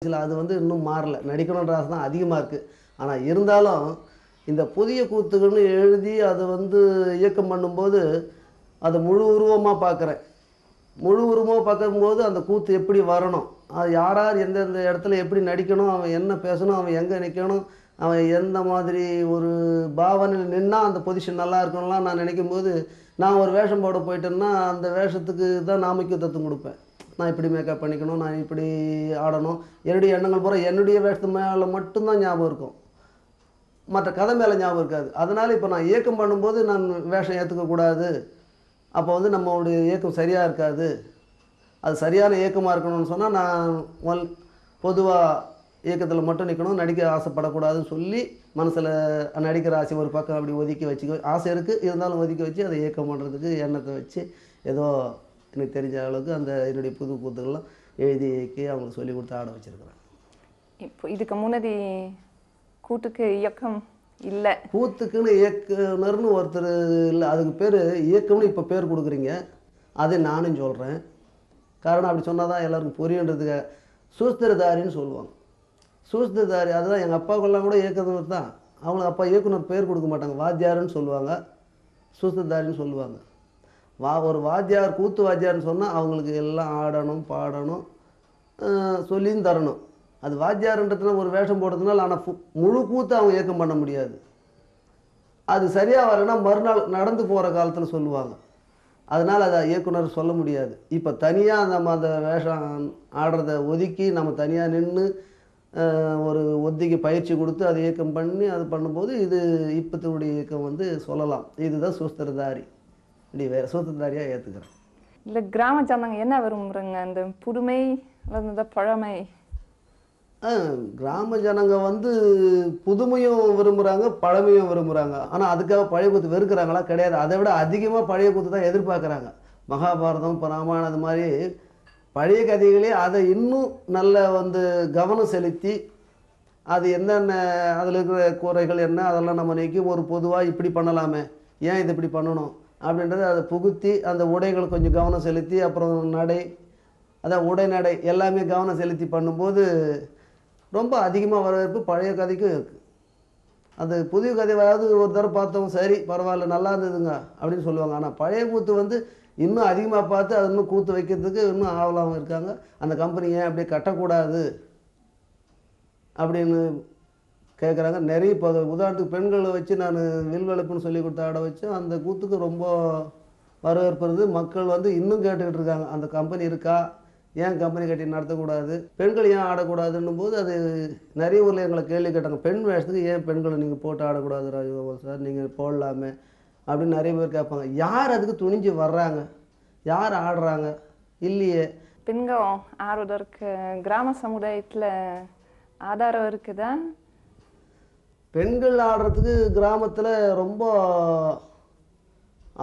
அது வந்து இன்னும் மாறல. நடிக்கணுன்ற ஆசை தான் அதிகமா இருக்கு. ஆனா இருந்தாலும், இந்த புதிய கூத்துகள்னு எழுதி அத வந்து இயக்கம் பண்ணும்போது, அத முழு உருவமா பார்க்குறேன். முழு உருவமா பார்க்கும்போது அந்த கூத்து எப்படி வரணும்? அது யார் யார் எந்தெந்த இடத்துல எப்படி நடிக்கணும்? அவன் என்ன பேசணும்? அவன் எங்க நிக்கணும்? அவன் எந்த மாதிரி ஒரு பாவனையில நின்னா அந்த பொசிஷன் நல்லா இருக்கும்லாம் நான் நினைக்கும்போது, நான் ஒரு வேஷம் போட போயிட்டேன்னா, அந்த வேஷத்துக்கு தான் நான் முக்கியத்துவம் குடுப்பேன். நான் இப்படி மேக்கப் பண்ணிக்கணும், நான் இப்படி ஆடணும். என்னுடைய எண்ணங்கள் பூரா என்னுடைய வேஷத்து மேல மட்டும் தான் ஞாபகம் இருக்கும். மற்ற கதை மேல ஞாபகம் இருக்காது. அதனால இப்ப நான் இயக்கம் பண்ணும்போது நான் வேஷம் ஏத்துக்கக்கூடாது. அப்போ வந்து நம்மளுடைய இயக்கம் சரியா இருக்காது. அது சரியான இயக்கமா இருக்கணும்னு சொன்னா, நான் பொதுவா இயக்கத்துல மட்டும் நிக்கணும், நடிக்க ஆசைப்படக்கூடாதுன்னு சொல்லி, மனசுல நடிக்கிற ஆசைய ஒரு பக்கம் அப்படி ஒதுக்கி வச்சுக்க ஆசை இருக்கு. இருந்தாலும் ஒதுக்கி வச்சு, அத இயக்கம் பண்றதுக்கு எண்ணத்த வச்சு, ஏதோ எனக்கு தெரிஞ்ச அளவுக்கு அந்த என்னுடைய புது கூத்துக்கள்லாம் எழுதி இயக்கி அவங்களுக்கு சொல்லிக் கொடுத்து ஆட வச்சிருக்கிறேன். இப்போ இதுக்கு முன்னாடி கூட்டுக்கு இயக்கம் இல்ல. கூத்துக்குன்னு இயக்குனர்னு ஒருத்தர் இல்ல. அதுக்கு பேரு இயக்கம்னு இப்ப பேர் குடுக்குறீங்க. அதை நானும் சொல்றேன். காரணம் அப்படி சொன்னா தான் எல்லாருக்கும் புரியுன்றதுக்காக. சூஸ்திரதாரின்னு சொல்லுவாங்க. சூஸ்திரதாரி அதுதான் எங்க அப்பாவுக்கெல்லாம் கூட இயக்குனர் தான். அவங்களுக்கு அப்பா இயக்குனர் பேர் கொடுக்க மாட்டாங்க. வாத்தியாருன்னு சொல்லுவாங்க. சூஸ்திரதாரின்னு சொல்லுவாங்க. ஒரு வாத்தியார் கூத்து வாத்தியார்னு சொன்னா அவங்களுக்கு எல்லாம் ஆடணும், பாடணும், சொல்லியும் தரணும். அது வாத்தியார்ன்றதுனால ஒரு வேஷம் போடுறதுனால ஆனா முழு கூத்து அவங்க இயக்கம் பண்ண முடியாது. அது சரியா வரலன்னா மறுநாள் நடந்து போற காலத்துல சொல்லுவாங்க. அதனால அத இயக்குனர் சொல்ல முடியாது. இப்ப தனியா நம்ம அந்த வேஷம் ஆடுறத ஒதுக்கி நம்ம தனியா நின்னு ஒரு ஒத்திகை பயிற்சி கொடுத்து அதை இயக்கம் பண்ணி அது பண்ணும்போது இது இப்பத்தினுடைய இயக்கம் வந்து சொல்லலாம். இதுதான் சூஸ்திரதாரி. இப்படி வேற சூத்திரதாரியா ஏத்துக்கிறேன். இல்ல கிராம ஜனங்க என்ன விரும்புறாங்க? அந்த புதுமை அல்லது இந்த பழமை? கிராம ஜனங்க வந்து புதுமையும் விரும்புறாங்க, பழமையும் விரும்புறாங்க. ஆனா அதுக்காக பழைய கூத்து வெறுக்கிறாங்களா? கிடையாது. அதை விட அதிகமா பழைய கூத்து தான் எதிர்பார்க்குறாங்க. மகாபாரதம், இப்போ ராமாயணம் அது மாதிரி பழைய கதைகளே அதை இன்னும் நல்ல வந்து கவனம் செலுத்தி அது என்னென்ன அதில் இருக்கிற குறைகள் என்ன அதெல்லாம் நம்ம நீக்கி ஒரு பொதுவாக இப்படி பண்ணலாமே, ஏன் இது இப்படி பண்ணணும் அப்படின்றத அதை புகுத்தி அந்த உடைகள் கொஞ்சம் கவனம் செலுத்தி அப்புறம் நடை அதான் உடை நடை எல்லாமே கவனம் செலுத்தி பண்ணும்போது ரொம்ப அதிகமாக வரவேற்பு பழைய கதைக்கும் இருக்குது. அது புதிய கதையாவது ஒரு தடவை பார்த்தோம், சரி பரவாயில்ல நல்லா இருந்ததுங்க அப்படின்னு சொல்லுவாங்க. ஆனால் பழைய கூத்து வந்து இன்னும் அதிகமாக பார்த்து அது இன்னும் கூத்து வைக்கிறதுக்கு இன்னும் ஆவலாகவும் இருக்காங்க. அந்த கம்பெனி ஏன் அப்படியே கட்டக்கூடாது அப்படின்னு கேட்குறாங்க. நிறைய இப்போ உதாரணத்துக்கு பெண்களை வச்சு நான் வில்வெளுப்புன்னு சொல்லி கொடுத்து ஆட வச்சு அந்த கூத்துக்கு ரொம்ப வரவேற்பு இருக்குது. மக்கள் வந்து இன்னும் கேட்டுக்கிட்டு இருக்காங்க, அந்த கம்பெனி இருக்கா, ஏன் கம்பெனி கட்டி நடத்தக்கூடாது, பெண்கள் ஏன் ஆடக்கூடாதுன்னும் போது அது நிறைய ஊரில் எங்களை கேள்வி கேட்டாங்க. பெண் வேஷத்துக்கு ஏன் பெண்களை நீங்கள் போட்டு ஆடக்கூடாது ராஜகோபால் சார், நீங்கள் போடலாமே அப்படின்னு நிறைய பேர் கேட்பாங்க. யார் அதுக்கு துணிஞ்சு வர்றாங்க? யார் ஆடுறாங்க? இல்லையே. பெண்கள் ஆடுவதற்கு கிராம சமுதாயத்தில் ஆதாரம் இருக்குதா? பெண்கள் ஆடுறதுக்கு கிராமத்தில் ரொம்ப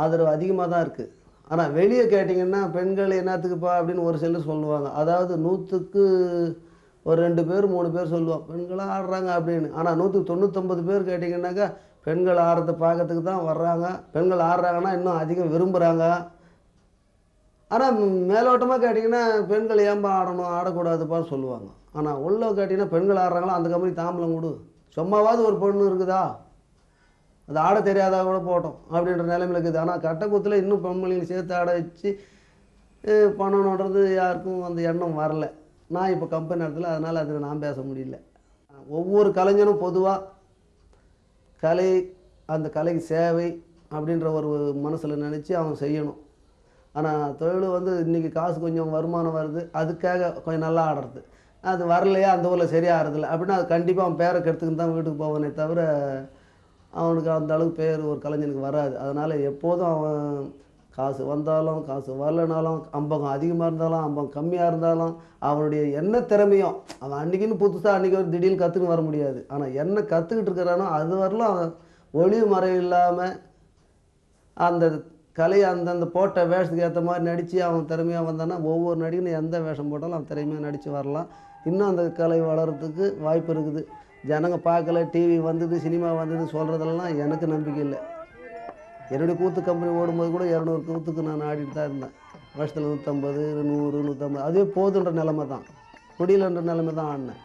ஆதரவு அதிகமாக தான் இருக்குது. ஆனால் வெளியே கேட்டிங்கன்னா பெண்கள் என்னத்துக்குப்பா அப்படின்னு ஒரு சிலர் சொல்லுவாங்க. அதாவது 100க்கு ஒரு 2 பேர் 3 பேர் சொல்லுவாங்க பெண்களாக ஆடுறாங்க அப்படின்னு. ஆனால் 100க்கு 99 பேர் கேட்டிங்கன்னாக்கா பெண்கள் ஆடுறத பார்க்கறதுக்கு தான் வர்றாங்க. பெண்கள் ஆடுறாங்கன்னா இன்னும் அதிகம் விரும்புகிறாங்க. ஆனால் மேலோட்டமாக கேட்டிங்கன்னா பெண்கள் ஏன்பா ஆடணும், ஆடக்கூடாதுப்பான்னு சொல்லுவாங்க. ஆனால் உள்ள கேட்டிங்கன்னா பெண்கள் ஆடுறாங்களா அந்த கம்பெனி தாம்பலம் கொடு, சும்மாவாவது ஒரு பொண்ணு இருக்குதா, அது ஆட தெரியாதா கூட போட்டோம் அப்படின்ற நிலைமையில் இருக்குது. ஆனால் கட்டக்கூத்தில் இன்னும் பொம்பளைங்களை சேர்த்து ஆட வச்சு பண்ணணுன்றது யாருக்கும் அந்த எண்ணம் வரல. நான் இப்போ கம்பெனி இடத்துல அதனால் அதில் நான் பேச முடியல. ஒவ்வொரு கலைஞனும் பொதுவாக கலை அந்த கலைக்கு சேவை அப்படின்ற ஒரு மனசில் நினச்சி அவன் செய்யணும். ஆனால் தொழில் வந்து இன்றைக்கி காசு கொஞ்சம் வருமானம் வருது, அதுக்காக கொஞ்சம் நல்லா ஆடுறது. அது வரலையா அந்த ஊரில் சரியாக ஆடுறதில்ல அப்படின்னா அது கண்டிப்பாக அவன் பேரை கெடுத்துக்கின்னு தான் வீட்டுக்கு போவானே தவிர அவனுக்கு அந்த அளவுக்கு பேர் ஒரு கலைஞனுக்கு வராது. அதனால் எப்போதும் அவன் காசு வந்தாலும் காசு வரலைனாலும் அம்பகம் அதிகமாக இருந்தாலும் அம்பகம் கம்மியாக இருந்தாலும் அவனுடைய என்ன திறமையும் அவன் அன்றைக்கின்னு புதுசாக அன்றைக்கி ஒரு திடீர்னு கற்றுன்னு வர முடியாது. ஆனால் என்ன கற்றுக்கிட்டு இருக்கிறானோ அது வரலாம் அவன் ஒளிவு மறைவு இல்லாமல் அந்த கலை அந்தந்த போட்ட வேஷத்துக்கு ஏற்ற மாதிரி நடித்து அவன் திறமையாக வந்தானா ஒவ்வொரு நடிகனும் எந்த வேஷம் போட்டாலும் அவன் திறமையாக நடித்து வரலாம். இன்னும் அந்த கலை வளர்கிறதுக்கு வாய்ப்பு இருக்குது. ஜனங்க பார்க்கல, டிவி வந்தது, சினிமா வந்தது சொல்கிறதெல்லாம் எனக்கு நம்பிக்கை இல்லை. என்னுடைய கூத்து கம்பெனி ஓடும்போது கூட 200 கூத்துக்கு நான் ஆடிட்டு தான் இருந்தேன். வருஷத்தில் 150 100 150 அதுவே போதுன்ற நிலைமை தான். முடியலன்ற நிலைமை தான் ஆடினேன்.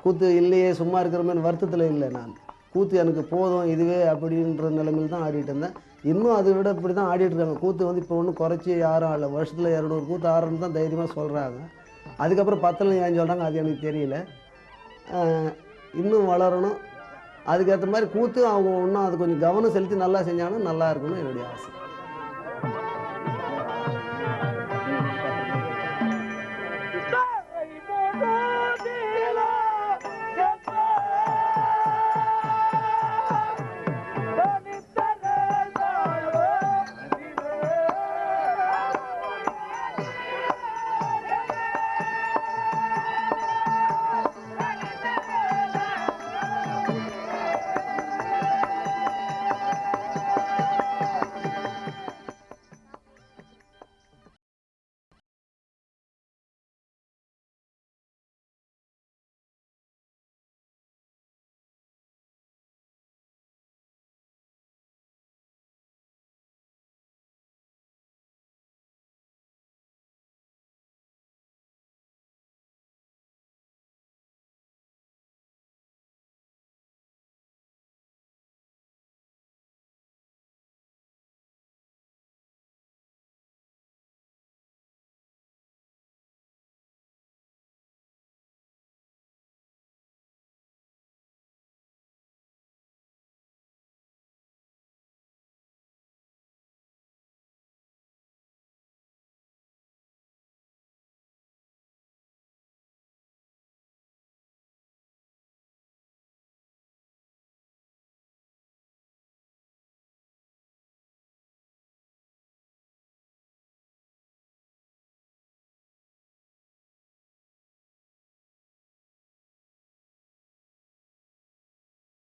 கூத்து இல்லையே சும்மா இருக்கிற மாதிரி வருத்தத்தில் இல்லை நான். கூத்து எனக்கு போதும் இதுவே அப்படின்ற நிலைமையில் தான் ஆடிட்டு இருந்தேன். இன்னும் அதை விட இப்படி தான் ஆடிட்டுருக்காங்க. கூத்து வந்து இப்போ ஒன்றும் குறைச்சி யாரும் ஆடல. வருஷத்தில் 200 கூத்து ஆடுறன்னு தான் தைரியமாக சொல்கிறாங்க. அதுக்கப்புறம் 10ல் ஏன் சொல்கிறாங்க அது எனக்கு தெரியல. இன்னும் வளரணும். அதுக்கேற்ற மாதிரி கூத்து அவங்க இன்னும் அது கொஞ்சம் கவனம் செலுத்தி நல்லா செஞ்சாங்கன்னா நல்லா இருக்கும்னு என்னுடைய ஆசை.